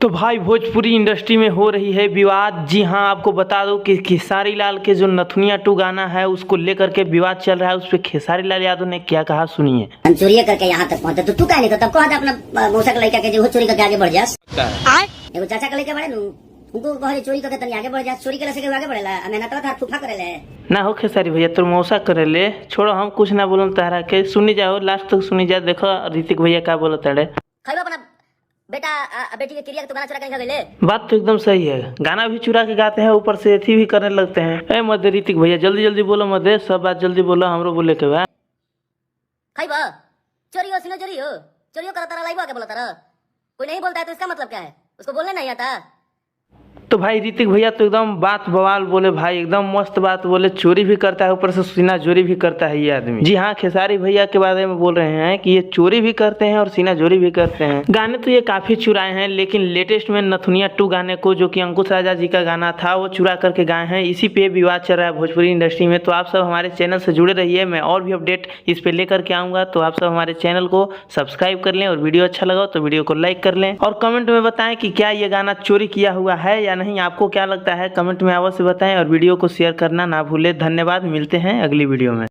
तो भाई भोजपुरी इंडस्ट्री में हो रही है विवाद। जी हाँ, आपको बता दूं कि खेसारी लाल के जो नथुनिया 2 गाना है उसको लेकर के विवाद चल रहा है। उस पर खेसारी लाल यादव ने क्या कहा, सुनिए। हम चोरी करके यहाँ तक पहुंचे तो तू कहा नहीं तो तब कहा अपना मौसा का लड़का के जो चोरी करके आगे बढ़ जा। एगो चाचा का लड़का बड़े उनको कहे चोरी करके तनी आगे बढ़ जा। चोरी करे से आगे बढ़ेला मेहनत था फूफा करेले ना हो खेसारी भैया, तो मौसा करे ले छोड़ो, हम कुछ ना बोलो तहरा के। सुनी जाओ, लास्ट तक सुनी जाओ। देखो ऋतिक भैया क्या बोलो तड़े। अपना बेटा बेटी के क्रिया तो गाना चुरा के गए। बात तो एकदम सही है, गाना भी चुरा के गाते हैं, ऊपर से एथी भी करने लगते हैं। ए मध्य ऋतिक भैया जल्दी जल्दी बोलो, मध्य सब बात जल्दी बोलो, हमरो बोले के बा। खाइबा चोरी हो सिनो चोरी हो चोरियो करता रहा लाइबा के बोलता रहा। कोई नहीं बोलता है तो इसका मतलब क्या है? उसको बोलने नहीं आता। तो भाई ऋतिक भैया तो एकदम बात बवाल बोले भाई, एकदम मस्त बात बोले। चोरी भी करता है, ऊपर से सीना चोरी भी करता है ये आदमी। जी हाँ, खेसारी भैया के बारे में बोल रहे हैं कि ये चोरी भी करते हैं और सीना चोरी भी करते हैं। गाने तो ये काफी चुराए हैं, लेकिन लेटेस्ट में नथुनिया 2 गाने को, जो कि अंकुश राजा जी का गाना था, वो चुरा करके गाए हैं। इसी पे विवाद चल रहा है भोजपुरी इंडस्ट्री में। तो आप सब हमारे चैनल से जुड़े रहिए, मैं और भी अपडेट इस पे लेकर के आऊंगा। तो आप सब हमारे चैनल को सब्सक्राइब कर लें, और वीडियो अच्छा लगा तो वीडियो को लाइक कर लें, और कमेंट में बताएं कि क्या ये गाना चोरी किया हुआ है या नहीं। आपको क्या लगता है कमेंट में अवश्य बताएं, और वीडियो को शेयर करना ना भूलें। धन्यवाद, मिलते हैं अगली वीडियो में।